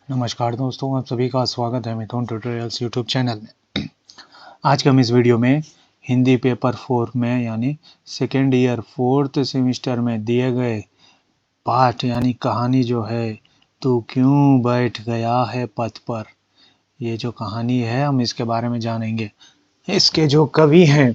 नमस्कार दोस्तों, आप सभी का स्वागत है मिथुन ट्यूटोरियल्स यूट्यूब चैनल में। आज के हम इस वीडियो में हिंदी पेपर 4 में यानी सेकेंड ईयर 4th सेमेस्टर में दिए गए पाठ यानी कहानी जो है तू क्यों बैठ गया है पथ पर, ये जो कहानी है हम इसके बारे में जानेंगे। इसके जो कवि हैं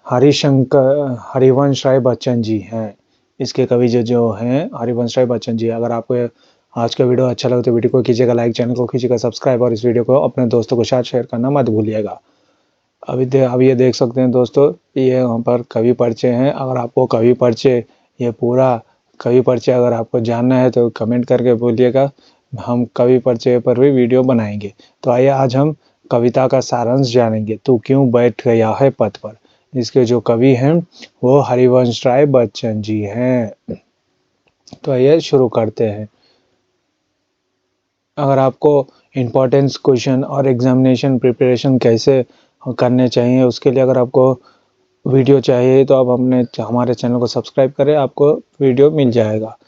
हरिवंश राय बच्चन जी हैं। इसके कवि जो हैं हरिवंश राय बच्चन जी। अगर आपको आज का वीडियो अच्छा लगे तो वीडियो को कीजिएगा लाइक, चैनल को कीजिएगा सब्सक्राइब और इस वीडियो को अपने दोस्तों के साथ शेयर करना मत भूलिएगा। अब ये देख सकते हैं दोस्तों, ये यहाँ पर कवि परिचय हैं। अगर आपको कवि परिचय, ये पूरा कवि परिचय अगर आपको जानना है तो कमेंट करके बोलिएगा, हम कवि परिचय पर भी वीडियो बनाएंगे। तो आइए आज हम कविता का सारांश जानेंगे, तू क्यों बैठ गया है पथ पर। इसके जो कवि हैं वो हरिवंश राय बच्चन जी हैं। तो आइए शुरू करते हैं। अगर आपको इम्पोर्टेंस क्वेश्चन और एग्जामिनेशन प्रिपरेशन कैसे करने चाहिए, उसके लिए अगर आपको वीडियो चाहिए तो आप हमारे चैनल को सब्सक्राइब करें, आपको वीडियो मिल जाएगा।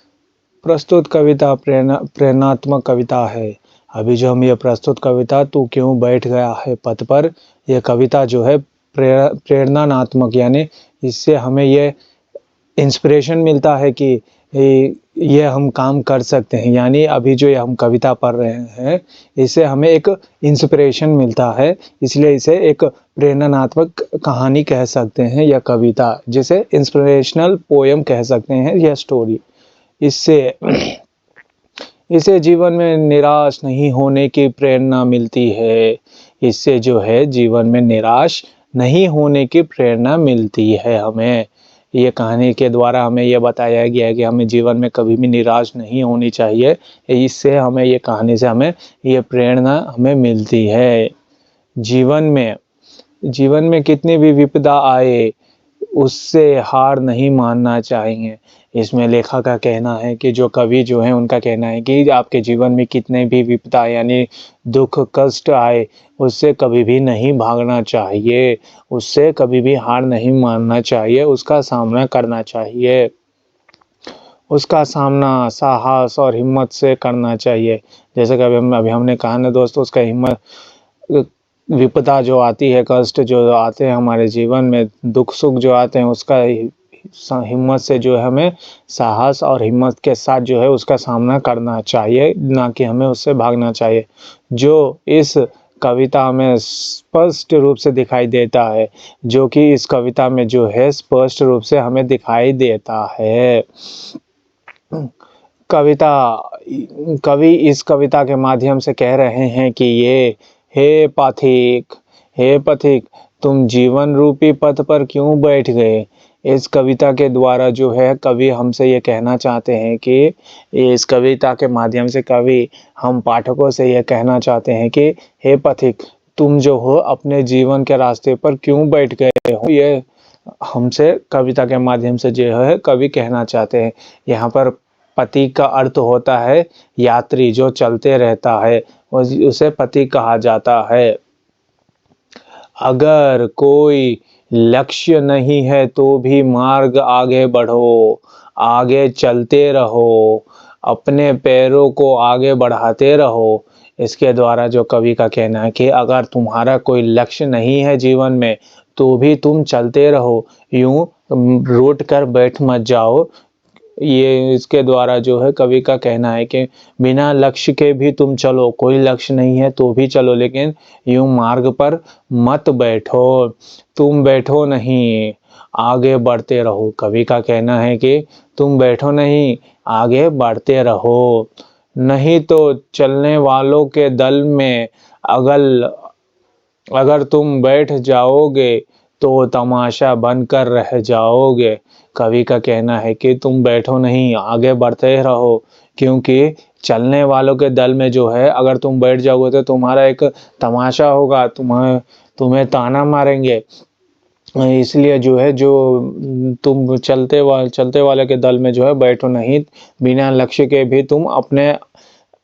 प्रस्तुत कविता प्रेरणात्मक कविता है। अभी जो हम ये प्रस्तुत कविता तू क्यों बैठ गया है पथ पर, यह कविता जो है प्रेरणात्मक, यानी इससे हमें ये इंस्पिरेशन मिलता है कि ये हम काम कर सकते हैं। यानी अभी जो ये हम कविता पढ़ रहे हैं इससे हमें एक इंस्पिरेशन मिलता है, इसलिए इसे एक प्रेरणात्मक कहानी कह सकते हैं या कविता, जिसे इंस्पिरेशनल पोयम कह सकते हैं या स्टोरी। इसे जीवन में निराश नहीं होने की प्रेरणा मिलती है। इससे जो है जीवन में निराश नहीं होने की प्रेरणा मिलती है हमें। ये कहानी के द्वारा हमें यह बताया गया है कि हमें जीवन में कभी भी निराश नहीं होनी चाहिए। इससे हमें ये कहानी से हमें ये प्रेरणा हमें मिलती है। जीवन में कितनी भी विपदा आए उससे हार नहीं मानना चाहिए। इसमें लेखक का कहना है कि जो कवि जो है उनका कहना है कि आपके जीवन में कितने भी विपदा यानी दुख कष्ट आए उससे कभी भी नहीं भागना चाहिए, उससे कभी भी हार नहीं मानना चाहिए, उसका सामना करना चाहिए, उसका सामना साहस और हिम्मत से करना चाहिए। जैसे कि अभी हमने कहा ना दोस्तों, उसका हिम्मत, विपदा जो आती है, कष्ट जो आते हैं हमारे जीवन में, दुख सुख जो आते हैं, उसका हिम्मत से जो है हमें साहस और हिम्मत के साथ जो है उसका सामना करना चाहिए, ना कि हमें उससे भागना चाहिए। जो इस कविता में स्पष्ट रूप से दिखाई देता है, जो कि इस कविता में जो है स्पष्ट रूप से हमें दिखाई देता है। कवि इस कविता के माध्यम से कह रहे हैं कि हे पथिक, तुम जीवन रूपी पथ पर क्यों बैठ गए। इस कविता के द्वारा जो है कवि हमसे ये कहना चाहते हैं कि इस कविता के माध्यम से कवि हम पाठकों से ये कहना चाहते हैं कि हे पथिक, तुम जो हो अपने जीवन के रास्ते पर क्यों बैठ गए हो। ये हमसे कविता के माध्यम से जो है कवि कहना चाहते हैं। यहाँ पर पति का अर्थ होता है यात्री जो चलते रहता है, उसे पति कहा जाता है। अगर कोई लक्ष्य नहीं है तो भी मार्ग आगे बढ़ो, आगे चलते रहो, अपने पैरों को आगे बढ़ाते रहो। इसके द्वारा जो कवि का कहना है कि अगर तुम्हारा कोई लक्ष्य नहीं है जीवन में तो भी तुम चलते रहो, यूं रोट कर बैठ मत जाओ। ये इसके द्वारा जो है कवि का कहना है कि बिना लक्ष्य के भी तुम चलो, कोई लक्ष्य नहीं है तो भी चलो, लेकिन यूं मार्ग पर मत बैठो, तुम बैठो नहीं, आगे बढ़ते रहो। कवि का कहना है कि तुम बैठो नहीं, आगे बढ़ते रहो, नहीं तो चलने वालों के दल में अगर तुम बैठ जाओगे तो तमाशा बनकर रह जाओगे। कवि का कहना है कि तुम बैठो नहीं, आगे बढ़ते रहो, क्योंकि चलने वालों के दल में जो है अगर तुम बैठ जाओगे तो तुम्हारा एक तमाशा होगा, तुम्हें ताना मारेंगे। इसलिए जो है जो तुम चलते वाले के दल में जो है बैठो नहीं, बिना लक्ष्य के भी तुम अपने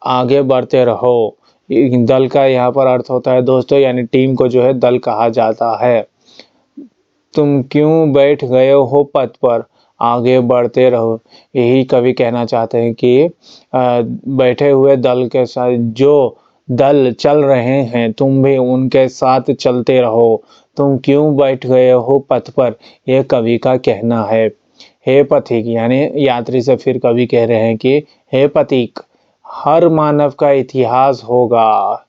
आगे बढ़ते रहो। दल का यहाँ पर अर्थ होता है दोस्तों, यानी टीम को जो है दल कहा जाता है। तुम क्यों बैठ गए हो पथ पर। आगे बढ़ते रहो। यही कवि कहना चाहते हैं कि बैठे हुए दल के साथ जो दल चल रहे हैं तुम भी उनके साथ चलते रहो, तुम क्यों बैठ गए हो पथ पर, ये कवि का कहना है। हे पथिक यानी यात्री से फिर कवि कह रहे हैं कि हे पथिक, हर मानव का इतिहास होगा,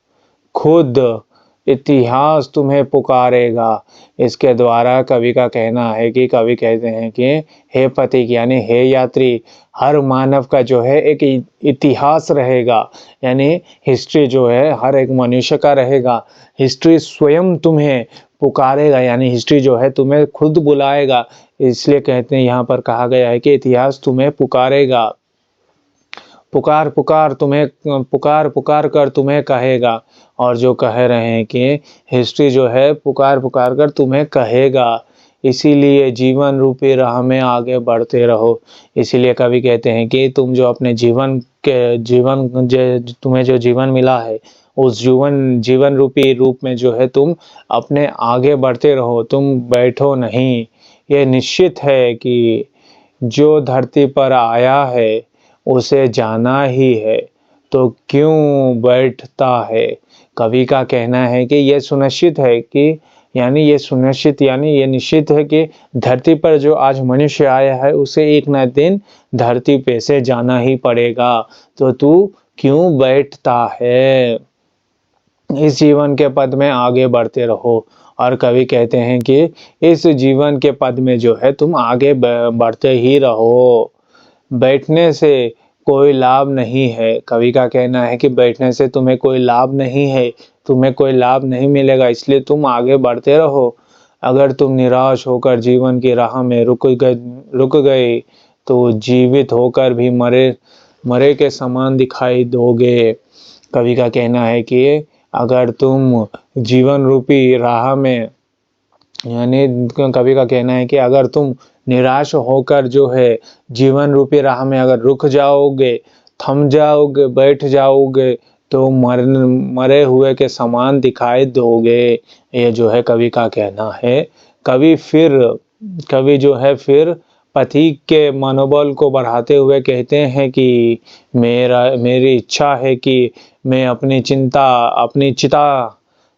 खुद इतिहास तुम्हें पुकारेगा। इसके द्वारा कवि का कहना है कि कवि कहते हैं कि हे पथिक यानी हे यात्री, हर मानव का जो है एक इतिहास रहेगा, यानी हिस्ट्री जो है हर एक मनुष्य का रहेगा। हिस्ट्री स्वयं तुम्हें पुकारेगा, यानी हिस्ट्री जो है तुम्हें खुद बुलाएगा। इसलिए कहते हैं, यहाँ पर कहा गया है कि इतिहास तुम्हें पुकारेगा, पुकार पुकार तुम्हें, पुकार पुकार कर तुम्हें कहेगा। और जो कह रहे हैं कि हिस्ट्री जो है पुकार पुकार कर तुम्हें कहेगा, इसीलिए जीवन रूपी राह में आगे बढ़ते रहो। इसीलिए कवि कहते हैं कि तुम जो अपने तुम्हें जो जीवन मिला है, उस जीवन रूपी रूप में जो है तुम अपने आगे बढ़ते रहो, तुम बैठो नहीं। ये निश्चित है कि जो धरती पर आया है उसे जाना ही है, तो क्यों बैठता है। कवि का कहना है कि यह सुनिश्चित है कि ये निश्चित है कि धरती पर जो आज मनुष्य आया है उसे एक न दिन धरती पे से जाना ही पड़ेगा, तो तू क्यों बैठता है। इस जीवन के पद में आगे बढ़ते रहो। और कवि कहते हैं कि इस जीवन के पद में जो है तुम आगे बढ़ते ही रहो, बैठने से कोई लाभ नहीं है। कवि का कहना है कि बैठने से तुम्हें कोई लाभ नहीं है, तुम्हें कोई लाभ नहीं मिलेगा, इसलिए तुम आगे बढ़ते रहो। अगर तुम निराश होकर जीवन की राह में रुक गए तो जीवित होकर भी मरे के समान दिखाई दोगे। कवि का कहना है कि अगर तुम जीवन रूपी राह में, यानी कवि का कहना है कि अगर तुम निराश होकर जो है जीवन रूपी राह में अगर रुक जाओगे, थम जाओगे, बैठ जाओगे, तो मरे हुए के समान दिखाई दोगे। ये जो है कवि का कहना है। कवि जो है फिर पथिक के मनोबल को बढ़ाते हुए कहते हैं कि मेरी इच्छा है कि मैं अपनी चिता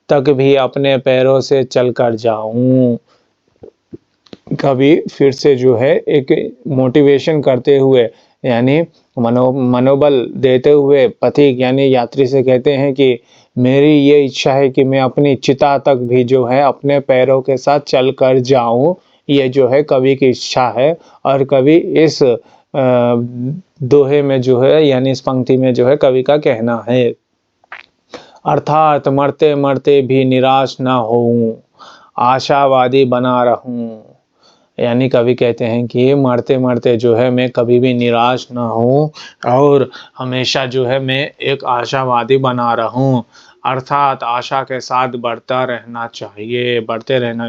तक भी अपने पैरों से चलकर जाऊं। कवि फिर से जो है एक मोटिवेशन करते हुए, यानी मनोबल देते हुए पथिक यानी यात्री से कहते हैं कि मेरी ये इच्छा है कि मैं अपनी चिता तक भी जो है अपने पैरों के साथ चल कर जाऊं। ये जो है कवि की इच्छा है। और कवि इस दोहे में जो है, यानी इस पंक्ति में जो है कवि का कहना है, अर्थात मरते मरते भी निराश ना होऊं, आशावादी बना रहूं। यानी कवि कहते हैं कि मरते मरते जो है मैं कभी भी निराश ना हूँ और हमेशा जो है मैं एक आशावादी बना रहूं, अर्थात आशा के साथ बढ़ते रहना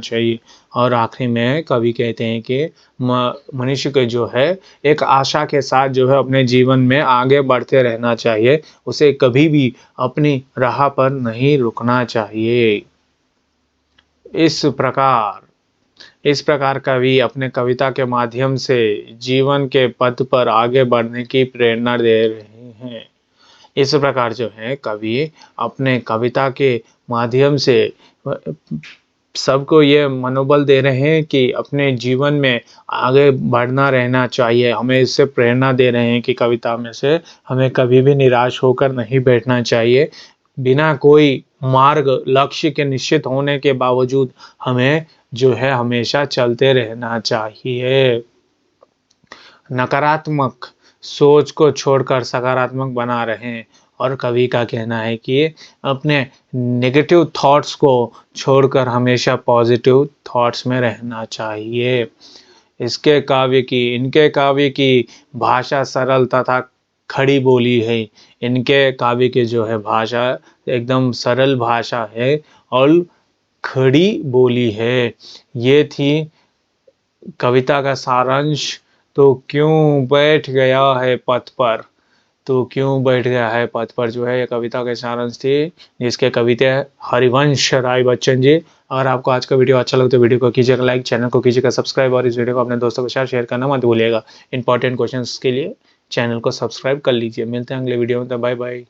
चाहिए। और आखिरी में कवि कहते हैं कि मनुष्य को जो है एक आशा के साथ जो है अपने जीवन में आगे बढ़ते रहना चाहिए, उसे कभी भी अपनी राह पर नहीं रुकना चाहिए। इस प्रकार कवि अपने कविता के माध्यम से जीवन के पथ पर आगे बढ़ने की प्रेरणा दे रहे हैं। इस प्रकार जो है कवि अपने कविता के माध्यम से सबको ये मनोबल दे रहे हैं कि अपने जीवन में आगे बढ़ना रहना चाहिए। हमें इससे प्रेरणा दे रहे हैं कि कविता में से हमें कभी भी निराश होकर नहीं बैठना चाहिए। बिना कोई लक्ष्य के निश्चित होने के बावजूद हमें जो है हमेशा चलते रहना चाहिए। नकारात्मक सोच को छोड़कर सकारात्मक बना रहें। और कवि का कहना है कि अपने नेगेटिव थॉट्स को छोड़कर हमेशा पॉजिटिव थॉट्स में रहना चाहिए। इनके काव्य की भाषा सरल तथा खड़ी बोली है। इनके काव्य की जो है भाषा एकदम सरल भाषा है और खड़ी बोली है। ये थी कविता का सारांश। तो क्यों बैठ गया है पथ पर, तो क्यों बैठ गया है पद पर जो है, ये कविता के सारांश थी, जिसके कविता हरिवंश राय बच्चन जी। अगर आपको आज का वीडियो अच्छा लगे तो वीडियो को कीजिएगा लाइक, चैनल को कीजिएगा सब्सक्राइब और इस वीडियो को अपने दोस्तों के साथ शेयर करना मत भूलिएगा। इंपॉर्टेंट क्वेश्चंस के लिए चैनल को सब्सक्राइब कर लीजिए। मिलते हैं अगले वीडियो में, बाय बाय।